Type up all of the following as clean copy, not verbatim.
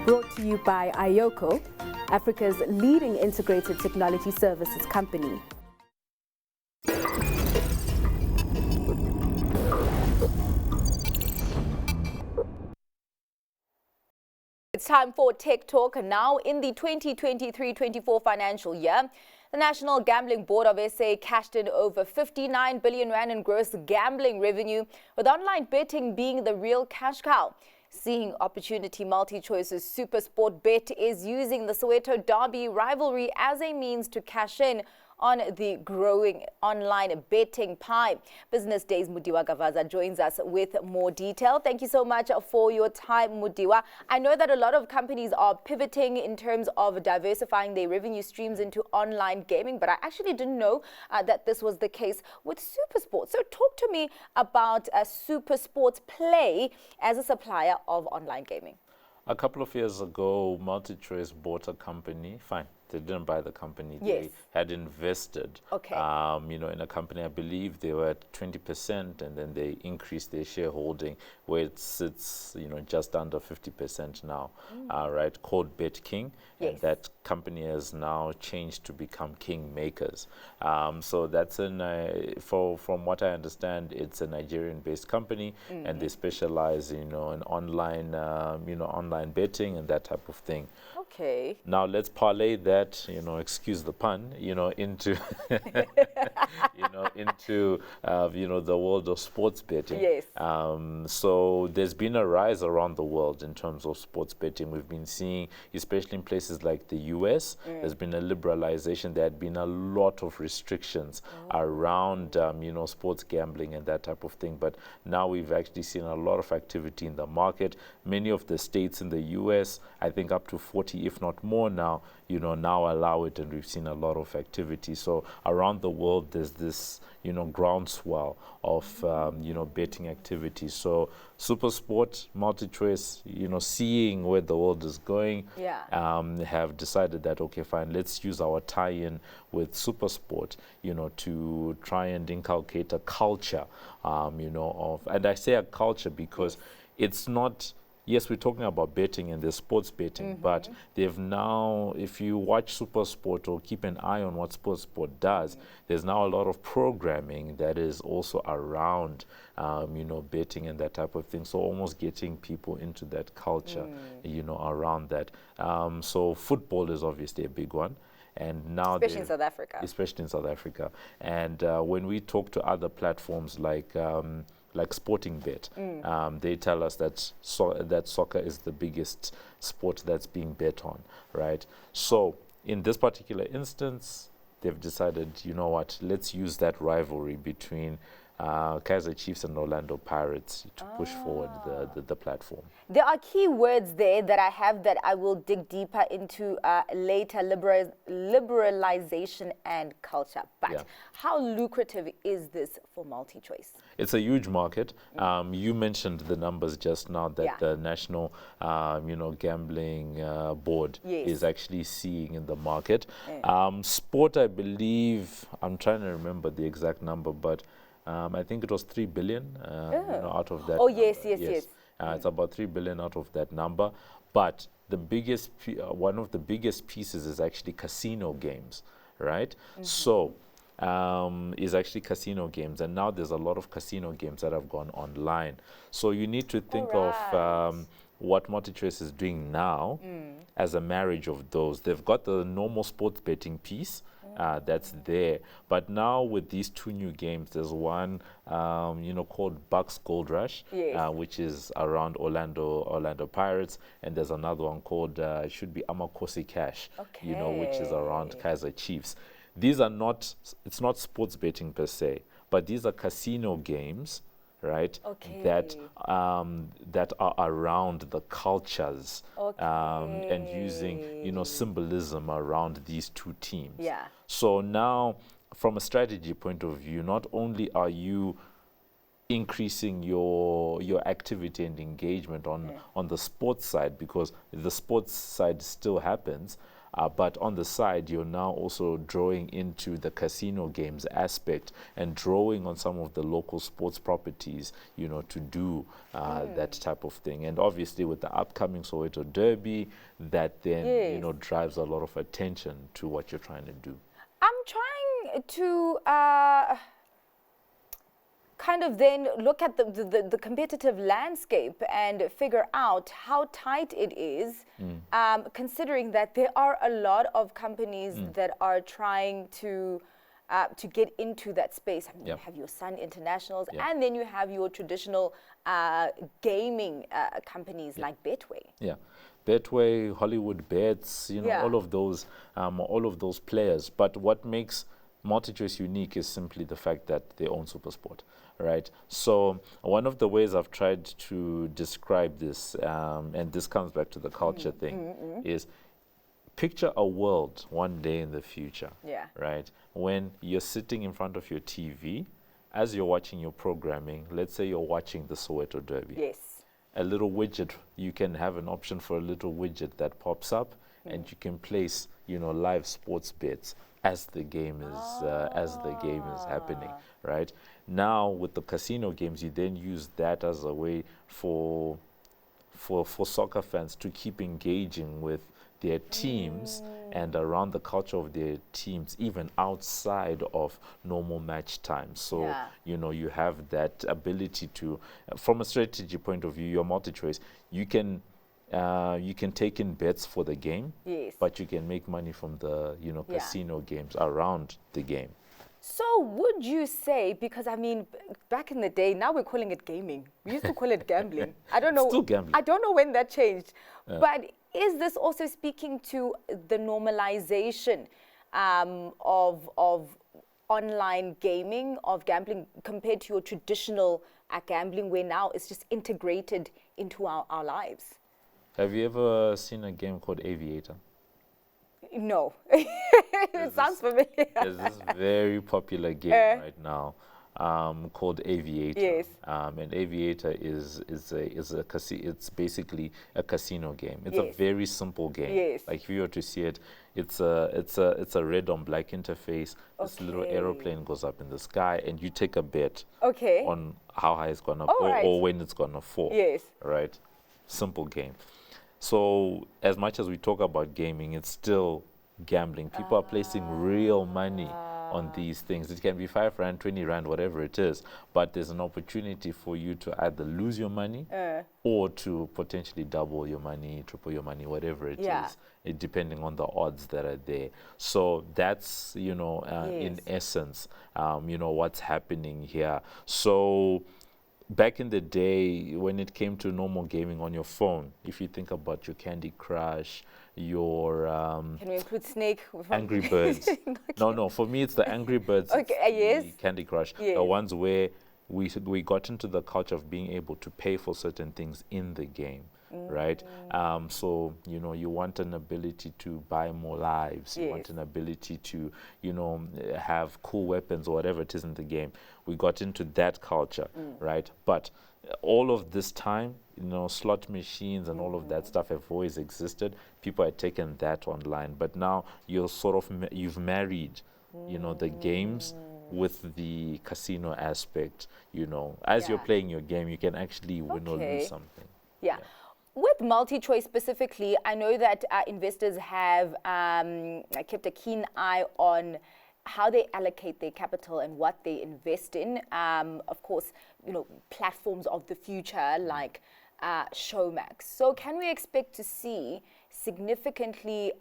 Brought to you by Ayoko, Africa's leading integrated technology services company. It's time for Tech Talk. Now, in the 2023-24 financial year, the National Gambling Board of SA cashed in over 59 billion rand in gross gambling revenue, with online betting being the real cash cow. Seeing opportunity, MultiChoice's SuperSport Bet is using the Soweto Derby rivalry as a means to cash in on the growing online betting pie. Business Day's Mudiwa Gavaza joins us with more detail. Thank you so much for your time, Mudiwa. I know that a lot of companies are pivoting in terms of diversifying their revenue streams into online gaming, but I actually didn't know that this was the case with SuperSport. So talk to me about SuperSport's play as a supplier of online gaming. A couple of years ago, MultiChoice bought a company. Fine, they didn't buy the company. Yes. They had invested, Okay. in a company. I believe they were at 20%, and then they increased their shareholding, where it sits, just under 50% now. Right, called BetKing, Yes. and that company has now changed to become Kingmakers. So that's from what I understand, it's a Nigerian-based company, and they specialize, in online, online betting and that type of thing. Okay. Now let's parlay that, excuse the pun, into, into, the world of sports betting. Yes. So there's been a rise around the world in terms of sports betting. We've been seeing, especially in places like the US, there's been a liberalization. There had been a lot of restrictions around, sports gambling and that type of thing. But now we've actually seen a lot of activity in the market. Many of the states in the US, I think up to 40, if not more now, now allow it, and we've seen a lot of activity. So around the world, there's this, groundswell of, betting activity. So SuperSport, MultiChoice, seeing where the world is going, have decided that, okay, fine, let's use our tie-in with SuperSport, to try and inculcate a culture, and I say a culture because it's not. Yes, we're talking about betting and there's sports betting, but they've now, if you watch SuperSport or keep an eye on what SuperSport does, there's now a lot of programming that is also around, betting and that type of thing. So almost getting people into that culture, around that. So football is obviously a big one. And now Especially in South Africa. Especially in South Africa. And when we talk to other platforms like Sporting Bet, they tell us that that soccer is the biggest sport that's being bet on, right? So in this particular instance, they've decided, you know what, let's use that rivalry between Kaizer Chiefs and Orlando Pirates to push forward the platform. There are key words there that I have that I will dig deeper into later, liberalization and culture. But how lucrative is this for MultiChoice? It's a huge market. You mentioned the numbers just now that the National Gambling Board is actually seeing in the market. Sport, I believe, I'm trying to remember the exact number, but I think it was 3 billion out of that. Oh, number. yes. It's about 3 billion out of that number. But the biggest, one of the biggest pieces is actually casino games, right? So is actually casino games. And now there's a lot of casino games that have gone online. So you need to think of what MultiChoice is doing now as a marriage of those. They've got the normal sports betting piece, that's there. But now with these two new games, there's one, called Bucks Gold Rush, which is around Orlando Pirates, and there's another one called should be Amakosi Cash, which is around Kaizer Chiefs. These are not, it's not sports betting per se, but these are casino games, right? That are around the cultures and using symbolism around these two teams. So now, from a strategy point of view, not only are you increasing your activity and engagement on the sports side, because the sports side still happens, But on the side, you're now also drawing into the casino games aspect and drawing on some of the local sports properties, you know, to do that type of thing. And obviously with the upcoming Soweto Derby, that then, you know, drives a lot of attention to what you're trying to do. I'm trying to kind of then look at the competitive landscape and figure out how tight it is, considering that there are a lot of companies that are trying to get into that space. I mean, you have your Sun Internationals, and then you have your traditional gaming companies like Betway. Yeah. Betway, Hollywood Bets, you know, all of those players. But what makes MultiChoice unique is simply the fact that they own SuperSport, right? So one of the ways I've tried to describe this, and this comes back to the culture thing, is picture a world one day in the future, right? When you're sitting in front of your TV, as you're watching your programming, let's say you're watching the Soweto Derby. Yes. A little widget, you can have an option for a little widget that pops up, and you can place, you know, live sports bets as the game is happening, right? Now with the casino games, you then use that as a way for soccer fans to keep engaging with their teams and around the culture of their teams, even outside of normal match time. So, you know, you have that ability to, from a strategy point of view, your MultiChoice, you can take in bets for the game, but you can make money from the, you know, casino games around the game. So would you say, because I mean, back in the day, now we're calling it gaming. We used to call it gambling. I don't know. Still gambling. I don't know when that changed. But is this also speaking to the normalization of online gaming, of gambling, compared to your traditional gambling, where now it's just integrated into our lives? Have you ever seen a game called Aviator? No. It sounds familiar. There's this very popular game right now called Aviator. Yes. And Aviator it's basically a casino game. It's a very simple game. Yes. Like if you were to see it, it's a red on black interface. This little aeroplane goes up in the sky, and you take a bet on how high it's gonna fall or when it's gonna fall. Yes. Right. Simple game. So as much as we talk about gaming, it's still gambling. People are placing real money on these things. It can be 5 rand, 20 rand, whatever it is, but there's an opportunity for you to either lose your money or to potentially double your money, triple your money, whatever it is, depending on the odds that are there. So that's, you know, in essence, you know, what's happening here. So back in the day, when it came to normal gaming on your phone, if you think about your Candy Crush, your can we include Snake? Angry Birds? No. For me, it's the Angry Birds. The Candy Crush. The ones where we got into the culture of being able to pay for certain things in the game. Right? So, you know, you want an ability to buy more lives. You want an ability to, you know, have cool weapons or whatever it is in the game. We got into that culture, right? But all of this time, you know, slot machines and all of that stuff have always existed. People had taken that online. But now you're sort of, you've married, you know, the games with the casino aspect. You know, as you're playing your game, you can actually win or lose something. With MultiChoice specifically, I know that investors have kept a keen eye on how they allocate their capital and what they invest in. Of course, you know, platforms of the future like Showmax. So can we expect to see significantly,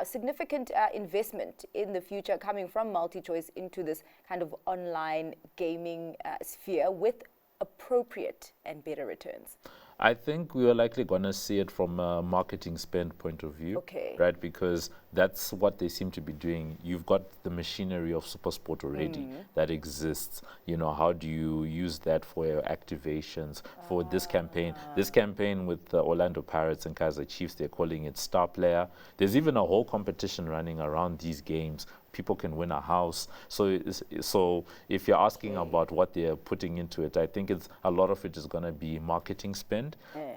significant investment in the future coming from MultiChoice into this kind of online gaming sphere with appropriate and better returns? I think we are likely going to see it from a marketing spend point of view, right? Because that's what they seem to be doing. You've got the machinery of SuperSport already that exists. You know, how do you use that for your activations for this campaign? This campaign with the Orlando Pirates and Kaizer Chiefs, they're calling it Star Player. There's even a whole competition running around these games. People can win a house. So if you're asking about what they're putting into it, I think a lot of it is going to be marketing spend.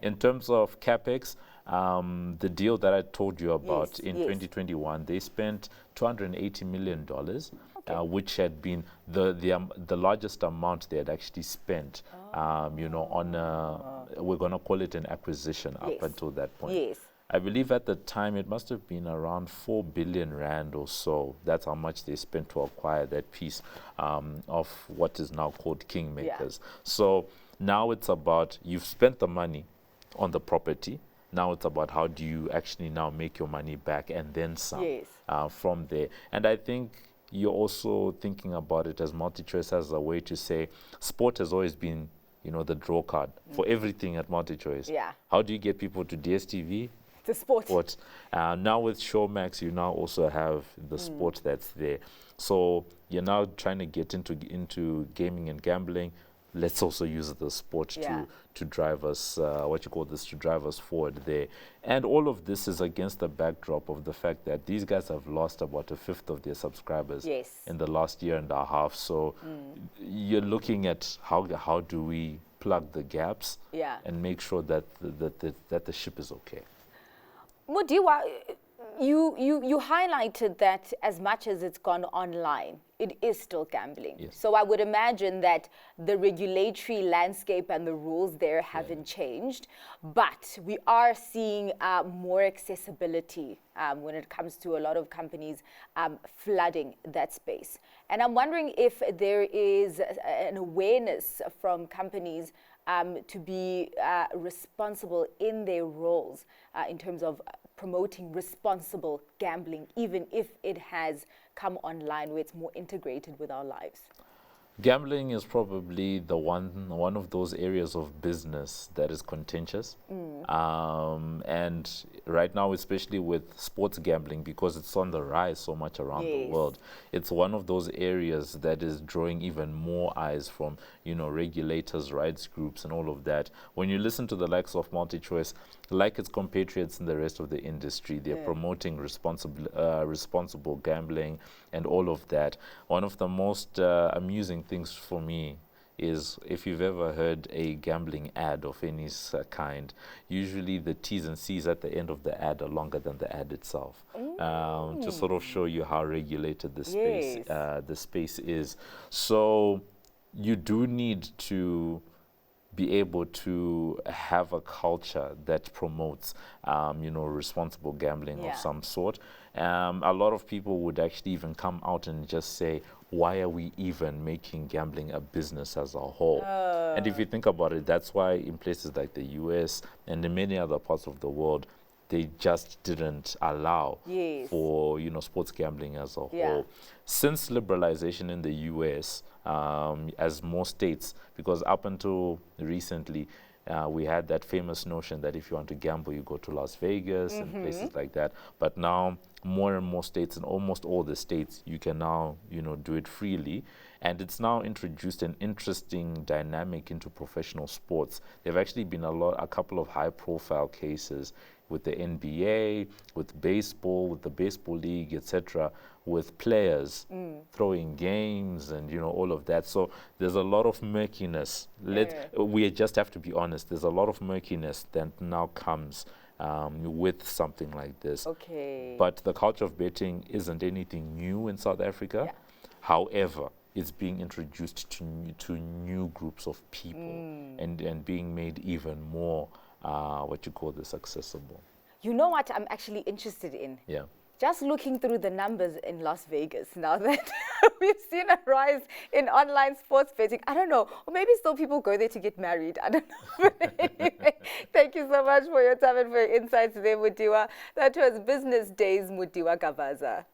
In terms of CapEx, The deal that I told you about in yes. 2021, they spent $280 million, which had been the largest amount they had actually spent, on we're going to call it an acquisition up until that point. Yes. I believe at the time it must have been around 4 billion rand or so. That's how much they spent to acquire that piece of what is now called Kingmakers. So now it's about, you've spent the money on the property. Now it's about how do you actually now make your money back and then some from there. And I think you're also thinking about it as MultiChoice as a way to say sport has always been, the draw card for everything at MultiChoice. Yeah. How do you get people to DSTV? The sport. Now with Showmax, you now also have the sport that's there. So you're now trying to get into gaming and gambling. Let's also use the sport to drive us, to drive us forward there. And all of this is against the backdrop of the fact that these guys have lost about a fifth of their subscribers in the last year and a half. So you're looking at how do we plug the gaps and make sure that the ship is okay. Mudiwa, you highlighted that as much as it's gone online, it is still gambling. Yes. So I would imagine that the regulatory landscape and the rules there haven't changed, but we are seeing more accessibility when it comes to a lot of companies flooding that space. And I'm wondering if there is an awareness from companies to be responsible in their roles in terms of promoting responsible gambling, even if it has come online where it's more integrated with our lives. Gambling is probably the one of those areas of business that is contentious. And right now, especially with sports gambling, because it's on the rise so much around the world, it's one of those areas that is drawing even more eyes from, regulators, rights groups, and all of that. When you listen to the likes of MultiChoice, like its compatriots in the rest of the industry, they're promoting responsible gambling and all of that. One of the most amusing things for me is if you've ever heard a gambling ad of any kind, usually the T's and C's at the end of the ad are longer than the ad itself, to sort of show you how regulated the space is. So you do need to be able to have a culture that promotes, responsible gambling of some sort. A lot of people would actually even come out and just say, why are we even making gambling a business as a whole? And if you think about it, that's why in places like the US and in many other parts of the world, they just didn't allow for, sports gambling as a whole. Since liberalization in the US, as more states, because up until recently, we had that famous notion that if you want to gamble, you go to Las Vegas and places like that. But now, more and more states, and almost all the states, you can now, do it freely. And it's now introduced an interesting dynamic into professional sports. There have actually been a couple of high-profile cases with the NBA, with baseball, with the baseball league, etc., with players throwing games and all of that. So there's a lot of murkiness. We just have to be honest. There's a lot of murkiness that now comes with something like this. But the culture of betting isn't anything new in South Africa. However, it's being introduced to new groups of people and being made even more accessible. You know what I'm actually interested in? Just looking through the numbers in Las Vegas now that we've seen a rise in online sports betting. I don't know, or maybe still people go there to get married. I don't know. But anyway, thank you so much for your time and for your insights there, Mudiwa. That was Business Days Mudiwa Gavaza.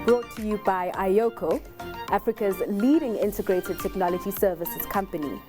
Brought to you by Ayoko, Africa's leading integrated technology services company.